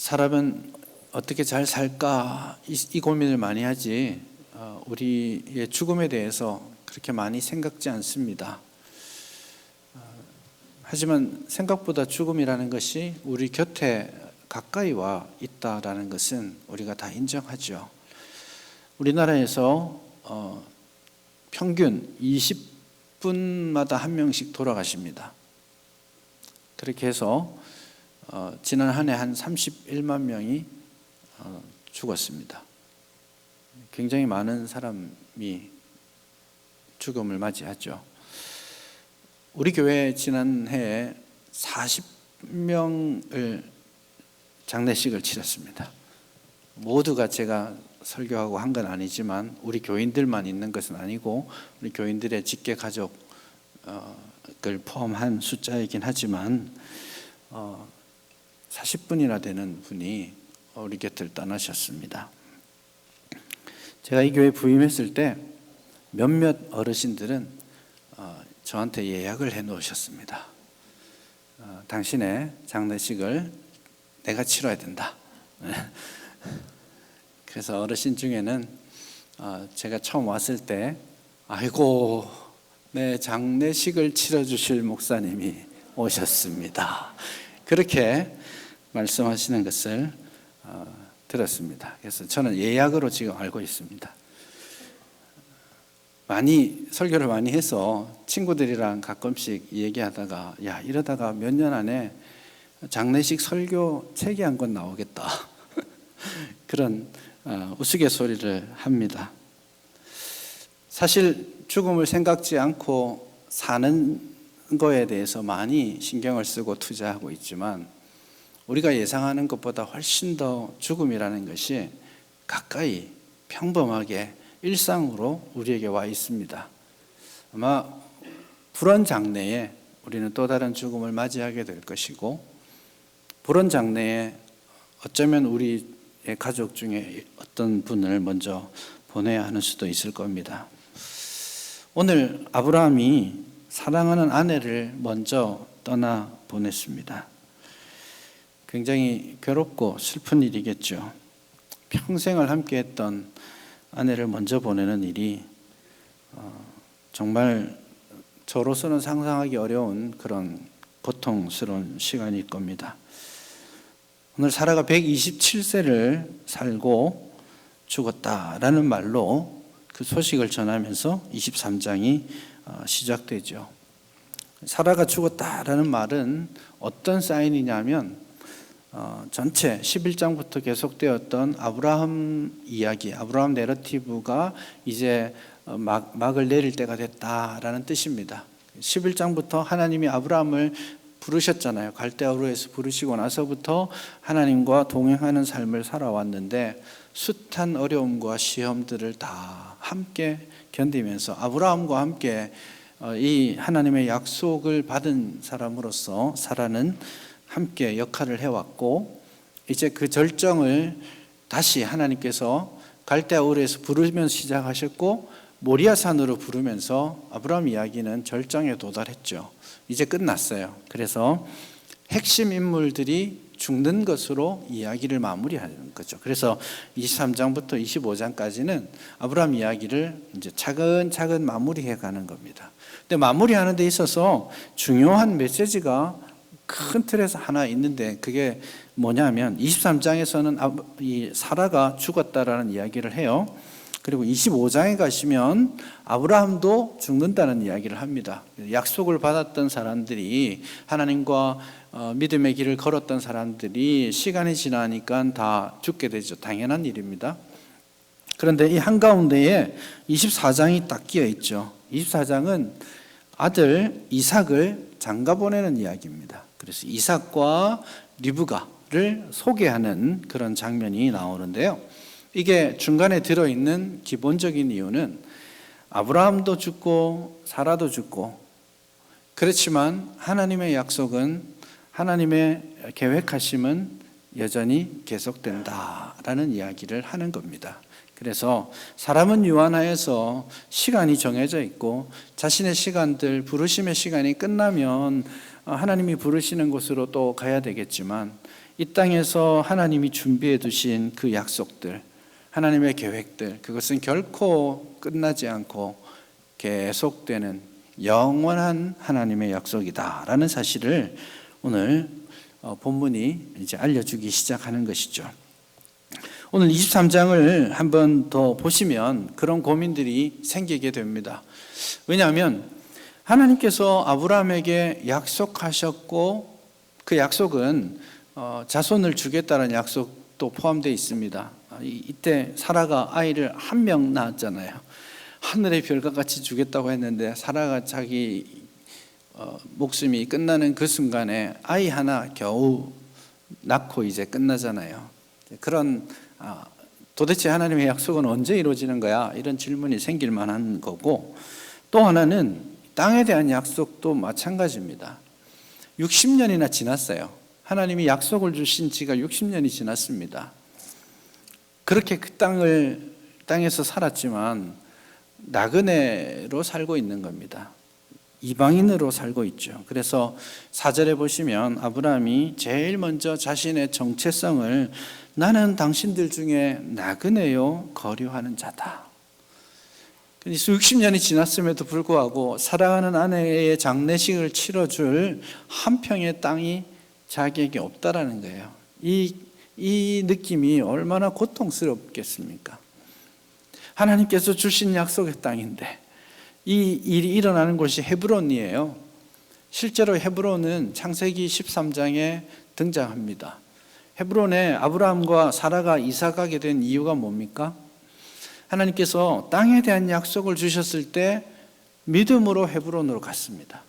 사람은 어떻게 잘 살까 이 고민을 많이 하지 우리의 죽음에 대해서 그렇게 많이 생각지 않습니다. 하지만 생각보다 죽음이라는 것이 우리 곁에 가까이 와 있다라는 것은 우리가 다 인정하죠. 우리나라에서 평균 20분마다 한 명씩 돌아가십니다. 그렇게 해서 지난 한 해 한 31만 명이 죽었습니다. 굉장히 많은 사람이 죽음을 맞이하죠. 우리 교회 지난해에 40명을 장례식을 치렀습니다. 모두가 제가 설교하고 한 건 아니지만 우리 교인들만 있는 것은 아니고 우리 교인들의 직계 가족을 포함한 숫자이긴 하지만 40분이나 되는 분이 우리 곁을 떠나셨습니다. 제가 이 교회에 부임했을 때 몇몇 어르신들은 저한테 예약을 해 놓으셨습니다. 당신의 장례식을 내가 치러야 된다. 그래서 어르신 중에는 제가 처음 왔을 때 아이고 내 장례식을 치러주실 목사님이 오셨습니다. 그렇게 말씀하시는 것을 들었습니다. 그래서 저는 예약으로 지금 알고 있습니다. 설교를 많이 해서 친구들이랑 가끔씩 얘기하다가 야 이러다가 몇 년 안에 장례식 설교 책이 한 권 나오겠다. 그런 우스갯소리를 합니다. 사실 죽음을 생각지 않고 사는 거에 대해서 많이 신경을 쓰고 투자하고 있지만 우리가 예상하는 것보다 훨씬 더 죽음이라는 것이 가까이 평범하게 일상으로 우리에게 와 있습니다. 아마 불원 장래에 우리는 또 다른 죽음을 맞이하게 될 것이고 불원 장래에 어쩌면 우리의 가족 중에 어떤 분을 먼저 보내야 하는 수도 있을 겁니다. 오늘 아브라함이 사랑하는 아내를 먼저 떠나 보냈습니다. 굉장히 괴롭고 슬픈 일이겠죠. 평생을 함께했던 아내를 먼저 보내는 일이 정말 저로서는 상상하기 어려운 그런 고통스러운 시간일 겁니다. 오늘 사라가 127세를 살고 죽었다라는 말로 그 소식을 전하면서 23장이 시작되죠. 사라가 죽었다라는 말은 어떤 사인이냐면 전체 11장부터 계속되었던 아브라함 이야기, 아브라함 내러티브가 이제 막을 내릴 때가 됐다라는 뜻입니다. 11장부터 하나님이 아브라함을 부르셨잖아요. 갈대아우르에서 부르시고 나서부터 하나님과 동행하는 삶을 살아왔는데 숱한 어려움과 시험들을 다 함께 견디면서 아브라함과 함께 이 하나님의 약속을 받은 사람으로서 사라는 함께 역할을 해왔고 이제 그 절정을 다시 하나님께서 갈대아우르에서 부르면서 시작하셨고 모리아산으로 부르면서 아브라함 이야기는 절정에 도달했죠. 이제 끝났어요. 그래서 핵심 인물들이 죽는 것으로 이야기를 마무리하는 거죠. 그래서 23장부터 25장까지는 아브라함 이야기를 이제 차근차근 마무리해 가는 겁니다. 근데 마무리하는 데 있어서 중요한 메시지가 큰 틀에서 하나 있는데 그게 뭐냐면 23장에서는 이 사라가 죽었다라는 이야기를 해요. 그리고 25장에 가시면 아브라함도 죽는다는 이야기를 합니다. 약속을 받았던 사람들이 하나님과 믿음의 길을 걸었던 사람들이 시간이 지나니까 다 죽게 되죠. 당연한 일입니다. 그런데 이 한가운데에 24장이 딱 끼어 있죠. 24장은 아들 이삭을 장가 보내는 이야기입니다. 그래서 이삭과 리브가를 소개하는 그런 장면이 나오는데요. 이게 중간에 들어있는 기본적인 이유는 아브라함도 죽고 사라도 죽고 그렇지만 하나님의 약속은 하나님의 계획하심은 여전히 계속된다라는 이야기를 하는 겁니다. 그래서 사람은 유한하여서 시간이 정해져 있고 자신의 시간들 부르심의 시간이 끝나면 하나님이 부르시는 곳으로 또 가야 되겠지만 이 땅에서 하나님이 준비해 두신 그 약속들, 하나님의 계획들, 그것은 결코 끝나지 않고 계속되는 영원한 하나님의 약속이다라는 사실을 오늘 본문이 이제 알려주기 시작하는 것이죠. 오늘 23장을 한 번 더 보시면 그런 고민들이 생기게 됩니다. 왜냐하면 하나님께서 아브라함에게 약속하셨고 그 약속은 자손을 주겠다는 약속도 포함되어 있습니다. 이때 사라가 아이를 한 명 낳았잖아요. 하늘의 별과 같이 주겠다고 했는데 사라가 자기 목숨이 끝나는 그 순간에 아이 하나 겨우 낳고 이제 끝나잖아요. 그런 도대체 하나님의 약속은 언제 이루어지는 거야? 이런 질문이 생길 만한 거고, 또 하나는 땅에 대한 약속도 마찬가지입니다. 60년이나 지났어요. 하나님이 약속을 주신 지가 60년이 지났습니다. 그렇게 그 땅에서 살았지만 나그네로 살고 있는 겁니다. 이방인으로 살고 있죠. 그래서 4절에 보시면 아브라함이 제일 먼저 자신의 정체성을 나는 당신들 중에 나그네요 거류하는 자다. 60년이 지났음에도 불구하고 사랑하는 아내의 장례식을 치러줄 한 평의 땅이 자기에게 없다라는 거예요. 이 느낌이 얼마나 고통스럽겠습니까? 하나님께서 주신 약속의 땅인데 이 일이 일어나는 곳이 헤브론이에요. 실제로 헤브론은 창세기 13장에 등장합니다. 헤브론에 아브라함과 사라가 이사 가게 된 이유가 뭡니까? 하나님께서 땅에 대한 약속을 주셨을 때 믿음으로 헤브론으로 갔습니다.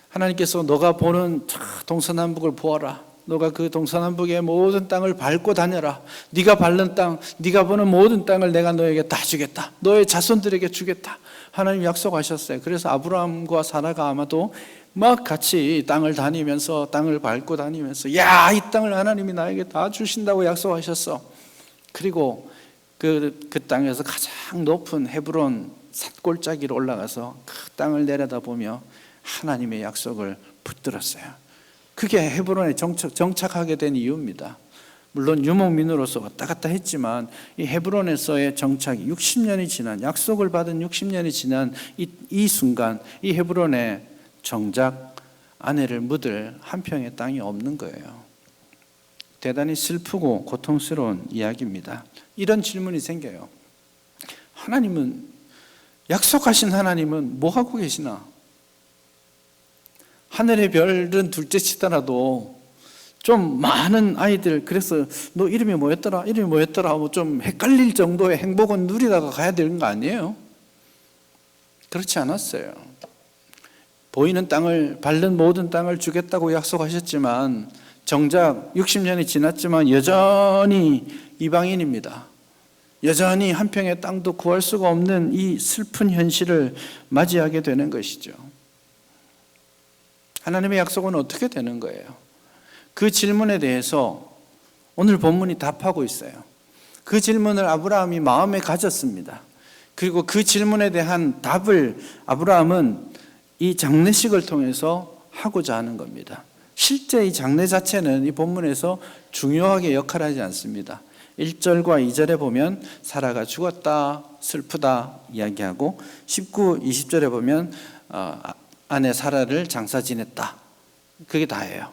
하나님께서 너가 보는 동서남북을 보아라. 너가 그 동서남북의 모든 땅을 밟고 다녀라. 네가 밟는 땅, 네가 보는 모든 땅을 내가 너에게 다 주겠다. 너의 자손들에게 주겠다. 하나님 약속하셨어요. 그래서 아브라함과 사라가 아마도 막 같이 땅을 다니면서 땅을 밟고 다니면서 야, 이 땅을 하나님이 나에게 다 주신다고 약속하셨어. 그리고 그 땅에서 가장 높은 헤브론 산골짜기로 올라가서 그 땅을 내려다보며 하나님의 약속을 붙들었어요. 그게 헤브론에 정착하게 된 이유입니다. 물론 유목민으로서 왔다 갔다 했지만 이 헤브론에서의 정착이 60년이 지난, 약속을 받은 60년이 지난 이 순간 이 헤브론에 정작 아내를 묻을 한 평의 땅이 없는 거예요. 대단히 슬프고 고통스러운 이야기입니다. 이런 질문이 생겨요. 하나님은, 약속하신 하나님은 뭐 하고 계시나? 하늘의 별은 둘째 치더라도 좀 많은 아이들, 그래서 너 이름이 뭐였더라? 이름이 뭐였더라? 하고 좀 헷갈릴 정도의 행복은 누리다가 가야 되는 거 아니에요? 그렇지 않았어요. 보이는 땅을, 밟는 모든 땅을 주겠다고 약속하셨지만 정작 60년이 지났지만 여전히 이방인입니다. 여전히 한 평의 땅도 구할 수가 없는 이 슬픈 현실을 맞이하게 되는 것이죠. 하나님의 약속은 어떻게 되는 거예요? 그 질문에 대해서 오늘 본문이 답하고 있어요. 그 질문을 아브라함이 마음에 가졌습니다. 그리고 그 질문에 대한 답을 아브라함은 이 장례식을 통해서 하고자 하는 겁니다. 실제 이 장례 자체는 이 본문에서 중요하게 역할하지 않습니다. 1절과 2절에 보면 사라가 죽었다, 슬프다 이야기하고 19, 20절에 보면 아내 사라를 장사 지냈다. 그게 다예요.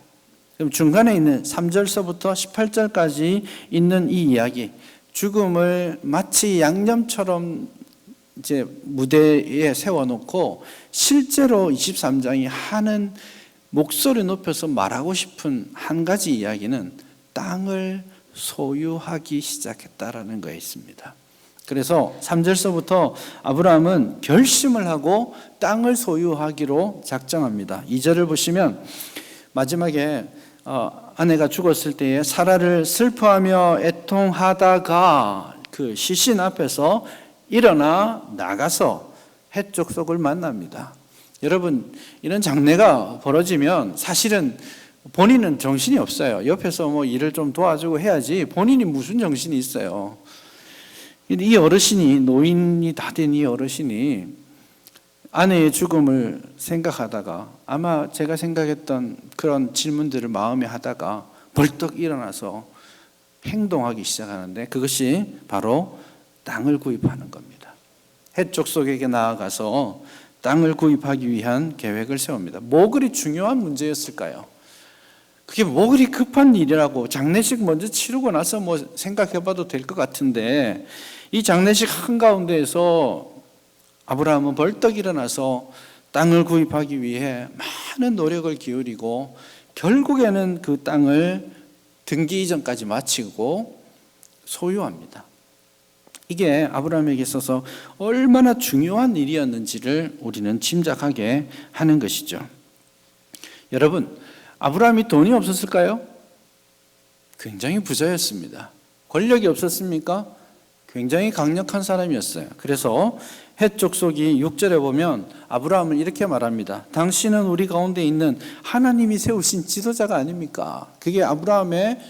그럼 중간에 있는 3절서부터 18절까지 있는 이 이야기, 죽음을 마치 양념처럼 이제 무대에 세워놓고 실제로 23장이 하는 목소리 높여서 말하고 싶은 한 가지 이야기는 땅을 소유하기 시작했다라는 거에 있습니다. 그래서 3절서부터 아브라함은 결심을 하고 땅을 소유하기로 작정합니다. 2절을 보시면 마지막에 아내가 죽었을 때에 사라를 슬퍼하며 애통하다가 그 시신 앞에서 일어나 나가서 해쪽 속을 만납니다. 여러분, 이런 장례가 벌어지면 사실은 본인은 정신이 없어요. 옆에서 뭐 일을 좀 도와주고 해야지 본인이 무슨 정신이 있어요. 이 어르신이, 노인이 다 된 이 어르신이 아내의 죽음을 생각하다가 아마 제가 생각했던 그런 질문들을 마음에 하다가 벌떡 일어나서 행동하기 시작하는데 그것이 바로 땅을 구입하는 겁니다. 헷족속에게 나아가서 땅을 구입하기 위한 계획을 세웁니다. 뭐 그리 중요한 문제였을까요? 그게 뭐 그리 급한 일이라고 장례식 먼저 치르고 나서 뭐 생각해봐도 될 것 같은데 이 장례식 한가운데에서 아브라함은 벌떡 일어나서 땅을 구입하기 위해 많은 노력을 기울이고 결국에는 그 땅을 등기 이전까지 마치고 소유합니다. 이게 아브라함에게 있어서 얼마나 중요한 일이었는지를 우리는 짐작하게 하는 것이죠. 여러분, 아브라함이 돈이 없었을까요? 굉장히 부자였습니다. 권력이 없었습니까? 굉장히 강력한 사람이었어요. 그래서 헷족속이 6절에 보면 아브라함은 이렇게 말합니다. 당신은 우리 가운데 있는 하나님이 세우신 지도자가 아닙니까? 그게 아브라함의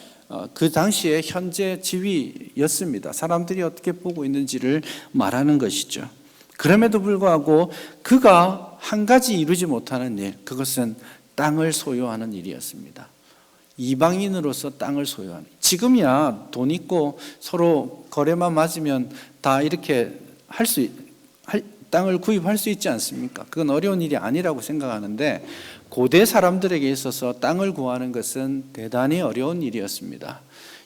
그 당시의 현재 지위였습니다. 사람들이 어떻게 보고 있는지를 말하는 것이죠. 그럼에도 불구하고 그가 한 가지 이루지 못하는 일, 그것은 땅을 소유하는 일이었습니다. 이방인으로서 땅을 소유하는. 지금이야 돈 있고 서로 거래만 맞으면 다 이렇게 땅을 구입할 수 있지 않습니까? 그건 어려운 일이 아니라고 생각하는데 고대 사람들에게 있어서 땅을 구하는 것은 대단히 어려운 일이었습니다.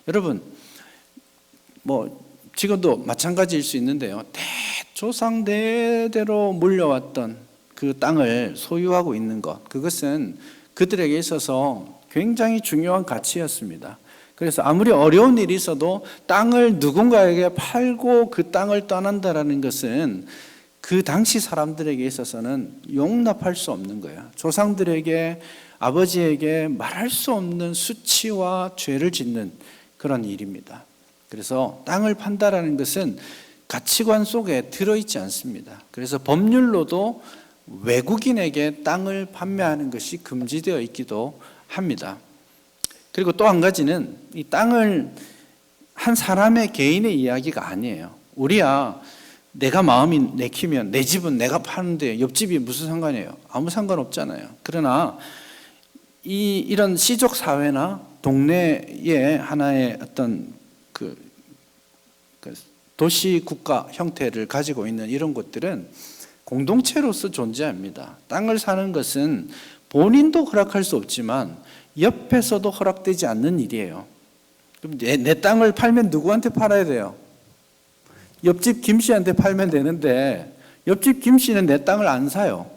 여러분, 뭐 지금도 마찬가지일 수 있는데요. 대조상 대대로 물려왔던 그 땅을 소유하고 있는 것, 그것은 그들에게 있어서 굉장히 중요한 가치였습니다. 그래서 아무리 어려운 일이 있어도 땅을 누군가에게 팔고 그 땅을 떠난다라는 것은 그 당시 사람들에게 있어서는 용납할 수 없는 거예요. 조상들에게, 아버지에게 말할 수 없는 수치와 죄를 짓는 그런 일입니다. 그래서 땅을 판다라는 것은 가치관 속에 들어있지 않습니다. 그래서 법률로도 외국인에게 땅을 판매하는 것이 금지되어 있기도 합니다. 그리고 또 한 가지는 이 땅을 한 사람의 개인의 이야기가 아니에요. 우리야 내가 마음이 내키면 내 집은 내가 파는데 옆집이 무슨 상관이에요? 아무 상관없잖아요. 그러나 이런 시족 사회나 동네의 하나의 어떤 그 도시 국가 형태를 가지고 있는 이런 곳들은 공동체로서 존재합니다. 땅을 사는 것은 본인도 허락할 수 없지만 옆에서도 허락되지 않는 일이에요. 그럼 내 땅을 팔면 누구한테 팔아야 돼요? 옆집 김 씨한테 팔면 되는데 옆집 김 씨는 내 땅을 안 사요.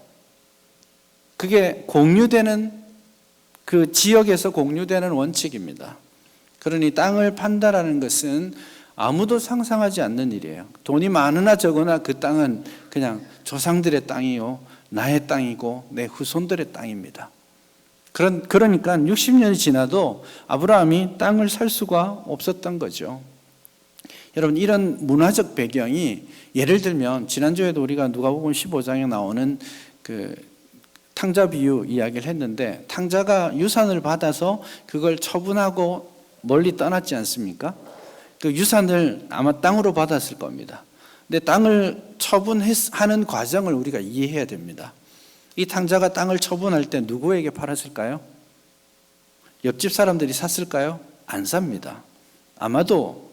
그게 공유되는 그 지역에서 공유되는 원칙입니다. 그러니 땅을 판다라는 것은 아무도 상상하지 않는 일이에요. 돈이 많으나 적으나 그 땅은 그냥 조상들의 땅이요, 나의 땅이고 내 후손들의 땅입니다. 그러니까 60년이 지나도 아브라함이 땅을 살 수가 없었던 거죠. 여러분, 이런 문화적 배경이 예를 들면 지난주에도 우리가 누가복음 15장에 나오는 그 탕자 비유 이야기를 했는데 탕자가 유산을 받아서 그걸 처분하고 멀리 떠났지 않습니까? 그 유산을 아마 땅으로 받았을 겁니다. 근데 땅을 처분하는 과정을 우리가 이해해야 됩니다. 이 탕자가 땅을 처분할 때 누구에게 팔았을까요? 옆집 사람들이 샀을까요? 안 삽니다. 아마도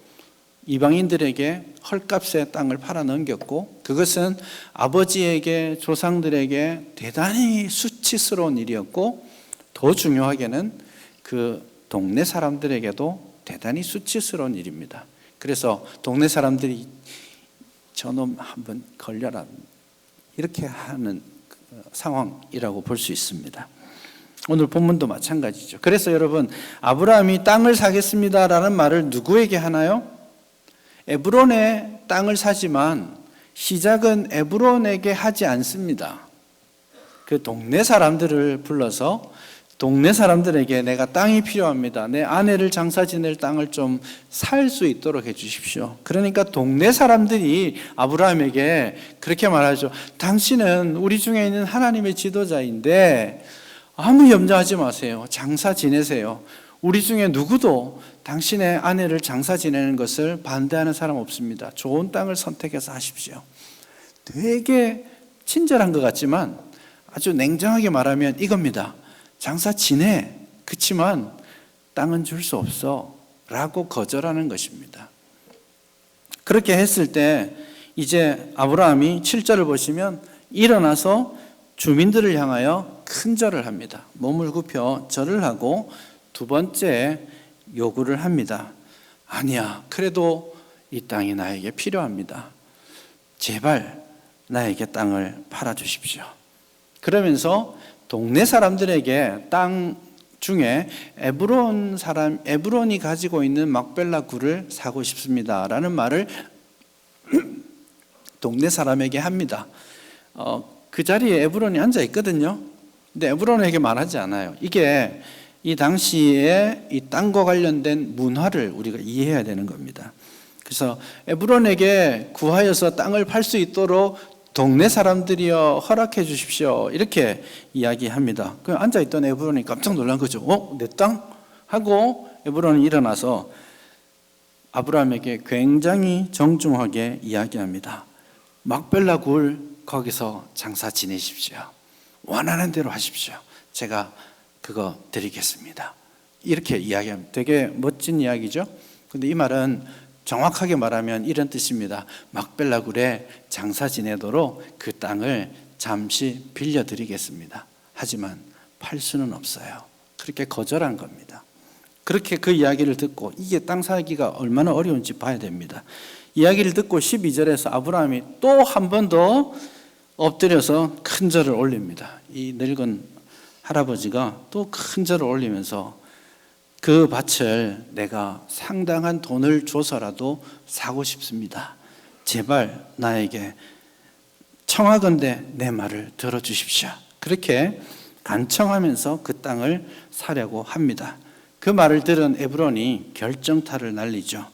이방인들에게 헐값에 땅을 팔아 넘겼고 그것은 아버지에게 조상들에게 대단히 수치스러운 일이었고 더 중요하게는 그 동네 사람들에게도 대단히 수치스러운 일입니다. 그래서 동네 사람들이 저놈 한번 걸려라 이렇게 하는 상황이라고 볼 수 있습니다. 오늘 본문도 마찬가지죠. 그래서 여러분, 아브라함이 땅을 사겠습니다라는 말을 누구에게 하나요? 에브론에 땅을 사지만 시작은 에브론에게 하지 않습니다. 그 동네 사람들을 불러서 동네 사람들에게 내가 땅이 필요합니다. 내 아내를 장사 지낼 땅을 좀 살 수 있도록 해 주십시오. 그러니까 동네 사람들이 아브라함에게 그렇게 말하죠. 당신은 우리 중에 있는 하나님의 지도자인데 아무 염려하지 마세요. 장사 지내세요. 우리 중에 누구도 당신의 아내를 장사 지내는 것을 반대하는 사람 없습니다. 좋은 땅을 선택해서 하십시오. 되게 친절한 것 같지만 아주 냉정하게 말하면 이겁니다. 장사 지내. 그치만 땅은 줄 수 없어. 라고 거절하는 것입니다. 그렇게 했을 때 이제 아브라함이 7절을 보시면 일어나서 주민들을 향하여 큰 절을 합니다. 몸을 굽혀 절을 하고 두 번째 요구를 합니다. 아니야, 그래도 이 땅이 나에게 필요합니다. 제발 나에게 땅을 팔아주십시오. 그러면서 동네 사람들에게 땅 중에 에브론이 가지고 있는 막벨라 굴을 사고 싶습니다라는 말을 동네 사람에게 합니다. 그 자리에 에브론이 앉아 있거든요. 근데 에브론에게 말하지 않아요. 이게 이 당시에 이 땅과 관련된 문화를 우리가 이해해야 되는 겁니다. 그래서 에브론에게 구하여서 땅을 팔 수 있도록 동네 사람들이여 허락해 주십시오. 이렇게 이야기합니다. 그 앉아있던 에브론이 깜짝 놀란 거죠. 내 땅? 하고 에브론이 일어나서 아브라함에게 굉장히 정중하게 이야기합니다. 막벨라 굴 거기서 장사 지내십시오. 원하는 대로 하십시오. 제가 그거 드리겠습니다. 이렇게 이야기합니다. 되게 멋진 이야기죠. 근데 이 말은 정확하게 말하면 이런 뜻입니다. 막벨라 굴에 장사 지내도록 그 땅을 잠시 빌려드리겠습니다. 하지만 팔 수는 없어요. 그렇게 거절한 겁니다. 그렇게 그 이야기를 듣고 이게 땅 사기가 얼마나 어려운지 봐야 됩니다. 이야기를 듣고 12절에서 아브라함이 또 한 번 더 엎드려서 큰 절을 올립니다. 이 늙은 할아버지가 또 큰 절을 올리면서 그 밭을 내가 상당한 돈을 줘서라도 사고 싶습니다. 제발 나에게 청하건대 내 말을 들어주십시오. 그렇게 간청하면서 그 땅을 사려고 합니다. 그 말을 들은 에브론이 결정타를 날리죠.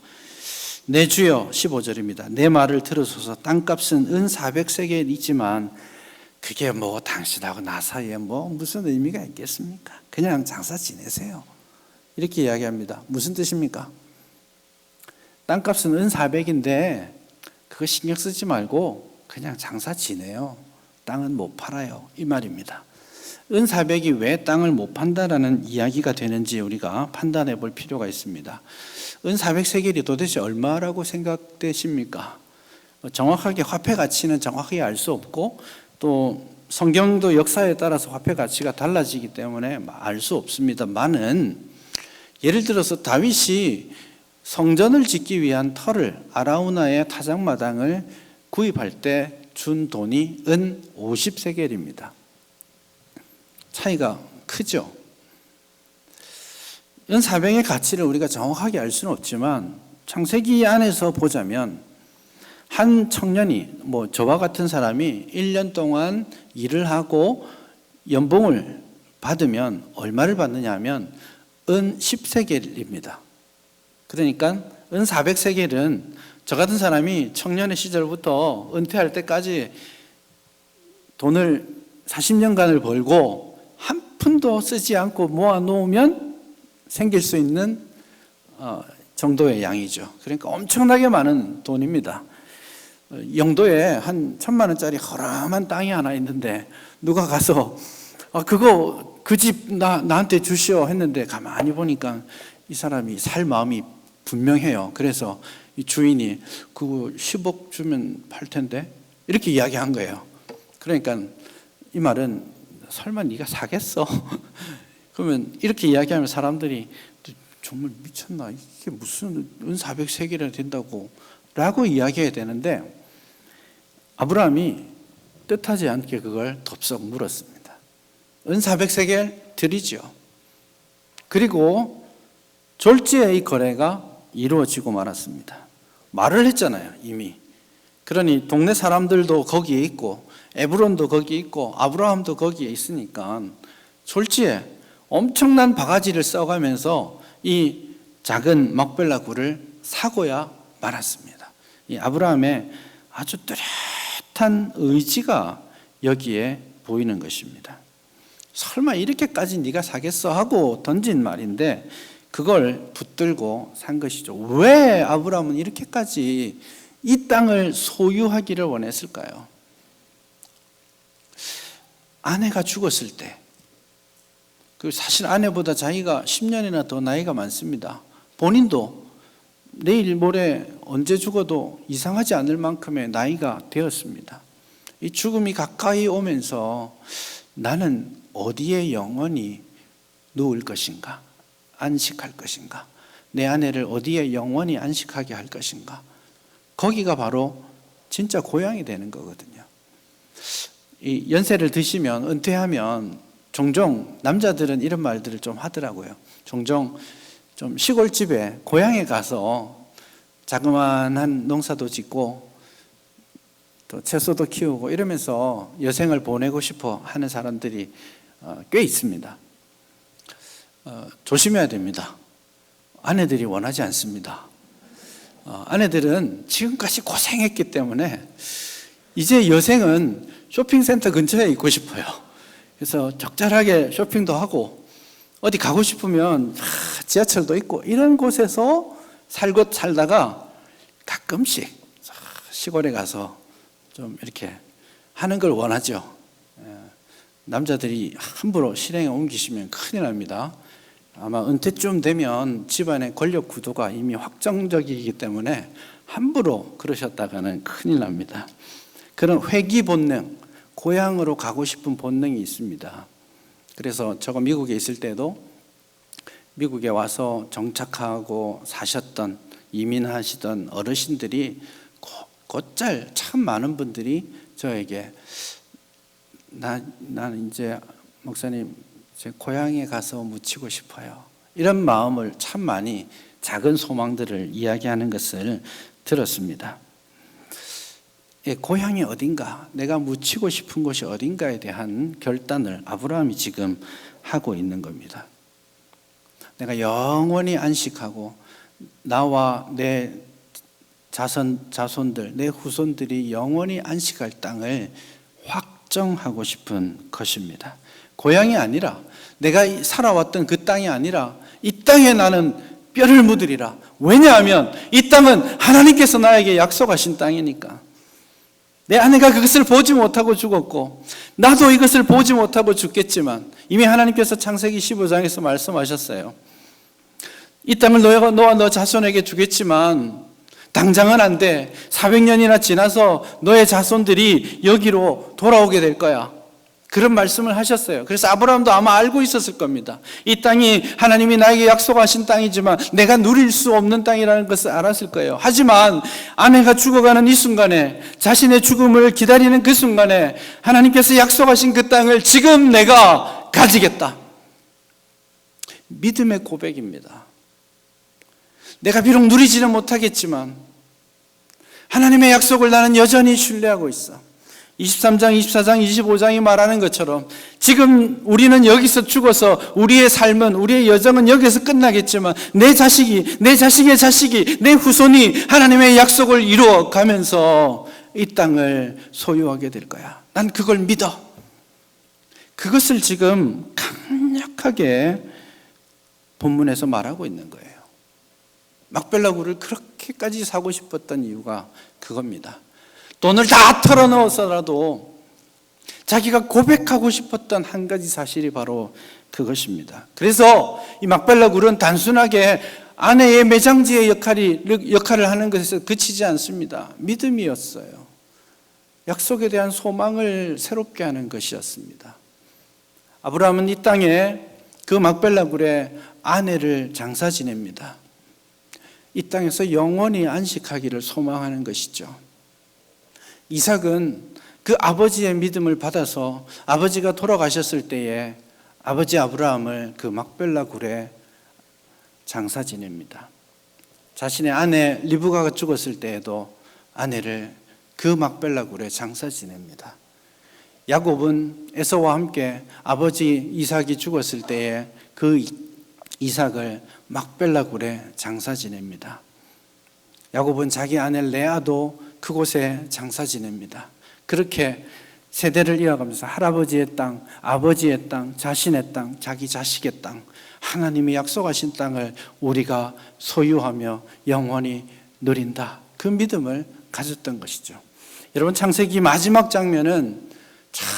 내 주여, 15절입니다. 내 말을 들으소서. 땅값은 은 400세겔이지만 그게 뭐 당신하고 나 사이에 뭐 무슨 의미가 있겠습니까? 그냥 장사 지내세요. 이렇게 이야기합니다. 무슨 뜻입니까? 땅값은 은 400인데 그거 신경 쓰지 말고 그냥 장사 지내요. 땅은 못 팔아요. 이 말입니다. 은 400이 왜 땅을 못 판다라는 이야기가 되는지 우리가 판단해 볼 필요가 있습니다. 은 400세겔이 도대체 얼마라고 생각되십니까? 정확하게 화폐 가치는 정확하게 알 수 없고 또 성경도 역사에 따라서 화폐 가치가 달라지기 때문에 알 수 없습니다만은 예를 들어서 다윗이 성전을 짓기 위한 터를 아라우나의 타작마당을 구입할 때 준 돈이 은 50세겔입니다. 차이가 크죠. 은 400의 가치를 우리가 정확하게 알 수는 없지만 창세기 안에서 보자면 한 청년이 저와 같은 사람이 1년 동안 일을 하고 연봉을 받으면 얼마를 받느냐 하면 은 10세겔입니다. 그러니까 은 400세겔은 저 같은 사람이 청년의 시절부터 은퇴할 때까지 돈을 40년간을 벌고 한 푼도 쓰지 않고 모아놓으면 생길 수 있는 정도의 양이죠. 그러니까 엄청나게 많은 돈입니다. 영도에 한 1,000만 원짜리 허름한 땅이 하나 있는데 누가 가서 그거 그 집 나한테 주시오 했는데 가만히 보니까 이 사람이 살 마음이 분명해요. 그래서 이 주인이 그거 10억 주면 팔 텐데 이렇게 이야기한 거예요. 그러니까 이 말은 설마 네가 사겠어? 그러면 이렇게 이야기하면 사람들이 정말 미쳤나? 이게 무슨 은 400세겔이나 된다고 라고 이야기해야 되는데 아브라함이 뜻하지 않게 그걸 덥석 물었습니다. 은 400세겔 드리죠. 그리고 졸지에 이 거래가 이루어지고 말았습니다. 말을 했잖아요, 이미. 그러니 동네 사람들도 거기에 있고 에브론도 거기에 있고 아브라함도 거기에 있으니까 졸지에 엄청난 바가지를 써가면서 이 작은 막벨라 굴을 사고야 말았습니다. 이 아브라함의 아주 뚜렷한 의지가 여기에 보이는 것입니다. 설마 이렇게까지 네가 사겠어 하고 던진 말인데 그걸 붙들고 산 것이죠. 왜 아브라함은 이렇게까지 이 땅을 소유하기를 원했을까요? 아내가 죽었을 때, 그 사실 아내보다 자기가 10년이나 더 나이가 많습니다. 본인도 내일 모레 언제 죽어도 이상하지 않을 만큼의 나이가 되었습니다. 이 죽음이 가까이 오면서 나는 어디에 영원히 누울 것인가? 안식할 것인가? 내 아내를 어디에 영원히 안식하게 할 것인가? 거기가 바로 진짜 고향이 되는 거거든요. 이 연세를 드시면, 은퇴하면 종종 남자들은 이런 말들을 좀 하더라고요. 종종 좀 시골집에 고향에 가서 자그마한 농사도 짓고 또 채소도 키우고 이러면서 여생을 보내고 싶어 하는 사람들이 꽤 있습니다. 조심해야 됩니다. 아내들이 원하지 않습니다. 아내들은 지금까지 고생했기 때문에 이제 여생은 쇼핑센터 근처에 있고 싶어요. 그래서 적절하게 쇼핑도 하고 어디 가고 싶으면 지하철도 있고 이런 곳에서 살다가 가끔씩 시골에 가서 좀 이렇게 하는 걸 원하죠. 남자들이 함부로 실행에 옮기시면 큰일 납니다. 아마 은퇴쯤 되면 집안의 권력 구도가 이미 확정적이기 때문에 함부로 그러셨다가는 큰일 납니다. 그런 회귀 본능, 고향으로 가고 싶은 본능이 있습니다. 그래서 제가 미국에 있을 때도 미국에 와서 정착하고 사셨던, 이민하시던 어르신들이 곧잘 참 많은 분들이 저에게 나는 이제 목사님 제 고향에 가서 묻히고 싶어요. 이런 마음을 참 많이 작은 소망들을 이야기하는 것을 들었습니다. 고향이 어딘가, 내가 묻히고 싶은 곳이 어딘가에 대한 결단을 아브라함이 지금 하고 있는 겁니다. 내가 영원히 안식하고 나와 내 자손들, 내 후손들이 영원히 안식할 땅을 확정하고 싶은 것입니다. 고향이 아니라, 내가 살아왔던 그 땅이 아니라 이 땅에 나는 뼈를 묻으리라. 왜냐하면 이 땅은 하나님께서 나에게 약속하신 땅이니까. 내 아내가 그것을 보지 못하고 죽었고 나도 이것을 보지 못하고 죽겠지만 이미 하나님께서 창세기 15장에서 말씀하셨어요. 이 땅을 너와 너 자손에게 주겠지만 당장은 안 돼. 400년이나 지나서 너의 자손들이 여기로 돌아오게 될 거야. 그런 말씀을 하셨어요. 그래서 아브라함도 아마 알고 있었을 겁니다. 이 땅이 하나님이 나에게 약속하신 땅이지만 내가 누릴 수 없는 땅이라는 것을 알았을 거예요. 하지만 아내가 죽어가는 이 순간에, 자신의 죽음을 기다리는 그 순간에 하나님께서 약속하신 그 땅을 지금 내가 가지겠다. 믿음의 고백입니다. 내가 비록 누리지는 못하겠지만 하나님의 약속을 나는 여전히 신뢰하고 있어. 23장, 24장, 25장이 말하는 것처럼 지금 우리는 여기서 죽어서 우리의 삶은, 우리의 여정은 여기서 끝나겠지만 내 자식이, 내 자식의 자식이, 내 후손이 하나님의 약속을 이루어 가면서 이 땅을 소유하게 될 거야. 난 그걸 믿어. 그것을 지금 강력하게 본문에서 말하고 있는 거예요. 막벨라굴을 그렇게까지 사고 싶었던 이유가 그겁니다. 돈을 다 털어넣어서라도 자기가 고백하고 싶었던 한 가지 사실이 바로 그것입니다. 그래서 이 막벨라굴은 단순하게 아내의 매장지의 역할을 하는 것에서 그치지 않습니다. 믿음이었어요. 약속에 대한 소망을 새롭게 하는 것이었습니다. 아브라함은 이 땅에 그 막벨라굴의 아내를 장사 지냅니다. 이 땅에서 영원히 안식하기를 소망하는 것이죠. 이삭은 그 아버지의 믿음을 받아서 아버지가 돌아가셨을 때에 아버지 아브라함을 그 막벨라 굴에 장사 지냅니다. 자신의 아내 리브가가 죽었을 때에도 아내를 그 막벨라 굴에 장사 지냅니다. 야곱은 에서와 함께 아버지 이삭이 죽었을 때에 그 이삭을 막벨라 굴에 장사 지냅니다. 야곱은 자기 아내 레아도 그곳에 장사 지냅니다. 그렇게 세대를 이어가면서 할아버지의 땅, 아버지의 땅, 자신의 땅, 자기 자식의 땅, 하나님이 약속하신 땅을 우리가 소유하며 영원히 누린다. 그 믿음을 가졌던 것이죠. 여러분, 창세기 마지막 장면은 참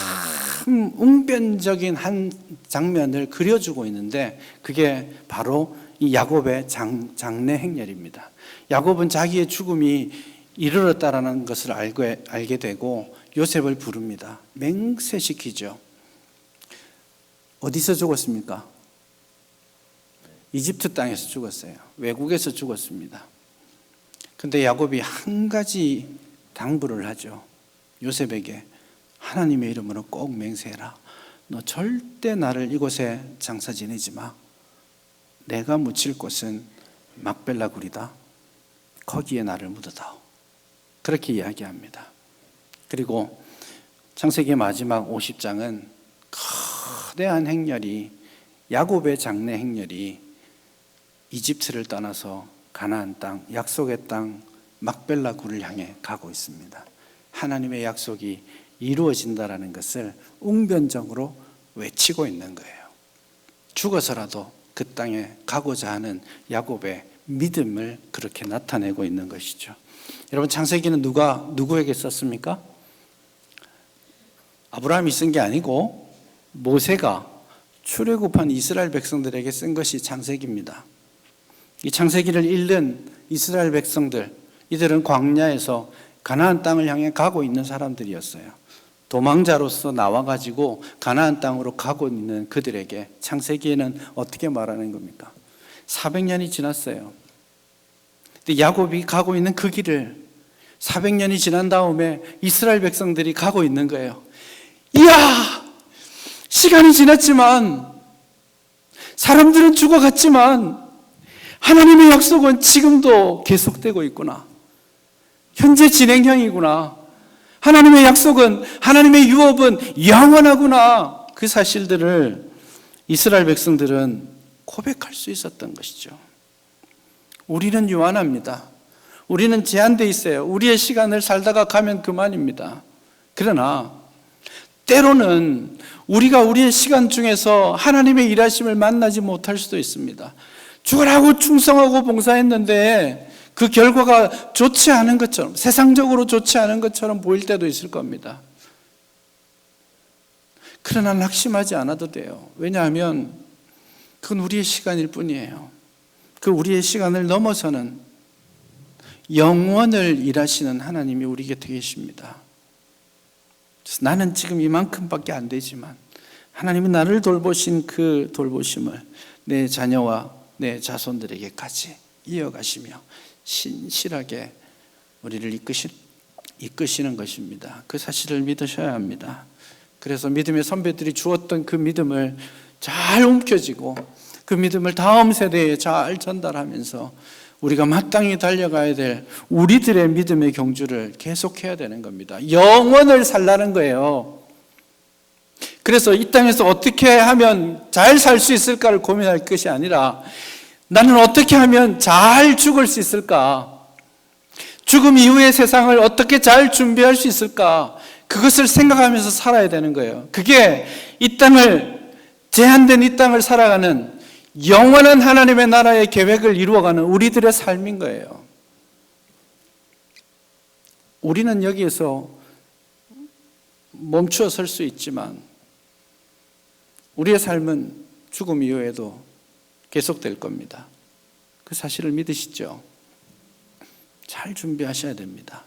참 웅변적인 한 장면을 그려주고 있는데 그게 바로 이 야곱의 장래 행렬입니다. 야곱은 자기의 죽음이 이르렀다라는 것을 알게 되고 요셉을 부릅니다. 맹세시키죠. 어디서 죽었습니까? 이집트 땅에서 죽었어요. 외국에서 죽었습니다. 근데 야곱이 한 가지 당부를 하죠. 요셉에게 하나님의 이름으로 꼭 맹세해라. 너 절대 나를 이곳에 장사 지내지 마. 내가 묻힐 곳은 막벨라 굴이다. 거기에 나를 묻어다오. 그렇게 이야기합니다. 그리고 창세기 마지막 50장은 거대한 행렬이, 야곱의 장래 행렬이 이집트를 떠나서 가나안 땅, 약속의 땅 막벨라 굴을 향해 가고 있습니다. 하나님의 약속이 이루어진다라는 것을 웅변적으로 외치고 있는 거예요. 죽어서라도 그 땅에 가고자 하는 야곱의 믿음을 그렇게 나타내고 있는 것이죠. 여러분, 창세기는 누구에게 썼습니까? 아브라함이 쓴 게 아니고 모세가 출애굽한 이스라엘 백성들에게 쓴 것이 창세기입니다. 이 창세기를 읽는 이스라엘 백성들, 이들은 광야에서 가나안 땅을 향해 가고 있는 사람들이었어요. 도망자로서 나와가지고 가나안 땅으로 가고 있는 그들에게 창세기에는 어떻게 말하는 겁니까? 400년이 지났어요. 근데 야곱이 가고 있는 그 길을 400년이 지난 다음에 이스라엘 백성들이 가고 있는 거예요. 이야! 시간이 지났지만, 사람들은 죽어갔지만 하나님의 약속은 지금도 계속되고 있구나. 현재 진행형이구나. 하나님의 약속은, 하나님의 유업은 영원하구나. 그 사실들을 이스라엘 백성들은 고백할 수 있었던 것이죠. 우리는 유한합니다. 우리는 제한되어 있어요. 우리의 시간을 살다가 가면 그만입니다. 그러나 때로는 우리가 우리의 시간 중에서 하나님의 일하심을 만나지 못할 수도 있습니다. 죽으라고 충성하고 봉사했는데 그 결과가 좋지 않은 것처럼, 세상적으로 좋지 않은 것처럼 보일 때도 있을 겁니다. 그러나 낙심하지 않아도 돼요. 왜냐하면 그건 우리의 시간일 뿐이에요. 그 우리의 시간을 넘어서는 영원을 일하시는 하나님이 우리 곁에 계십니다. 그래서 나는 지금 이만큼밖에 안 되지만 하나님은 나를 돌보신 그 돌보심을 내 자녀와 내 자손들에게까지 이어가시며 신실하게 우리를 이끄시는 것입니다. 그 사실을 믿으셔야 합니다. 그래서 믿음의 선배들이 주었던 그 믿음을 잘 움켜쥐고 그 믿음을 다음 세대에 잘 전달하면서 우리가 마땅히 달려가야 될 우리들의 믿음의 경주를 계속해야 되는 겁니다. 영원을 살라는 거예요. 그래서 이 땅에서 어떻게 하면 잘 살 수 있을까를 고민할 것이 아니라 나는 어떻게 하면 잘 죽을 수 있을까? 죽음 이후의 세상을 어떻게 잘 준비할 수 있을까? 그것을 생각하면서 살아야 되는 거예요. 그게 이 땅을, 제한된 이 땅을 살아가는 영원한 하나님의 나라의 계획을 이루어가는 우리들의 삶인 거예요. 우리는 여기에서 멈추어 설 수 있지만 우리의 삶은 죽음 이후에도 계속될 겁니다. 그 사실을 믿으시죠? 잘 준비하셔야 됩니다.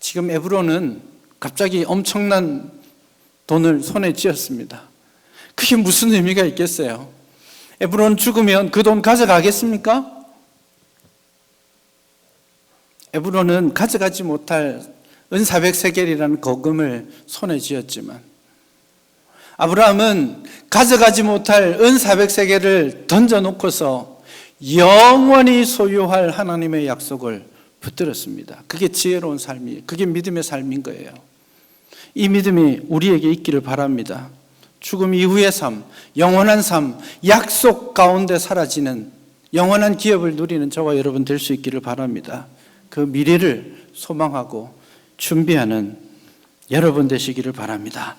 지금 에브론은 갑자기 엄청난 돈을 손에 쥐었습니다. 그게 무슨 의미가 있겠어요? 에브론 죽으면 그 돈 가져가겠습니까? 에브론은 가져가지 못할 은 400세겔이라는 거금을 손에 쥐었지만 아브라함은 가져가지 못할 은 400세겔을 던져놓고서 영원히 소유할 하나님의 약속을 붙들었습니다. 그게 지혜로운 삶이, 그게 믿음의 삶인 거예요. 이 믿음이 우리에게 있기를 바랍니다. 죽음 이후의 삶, 영원한 삶, 약속 가운데 사라지는 영원한 기업을 누리는 저와 여러분 될 수 있기를 바랍니다. 그 미래를 소망하고 준비하는 여러분 되시기를 바랍니다.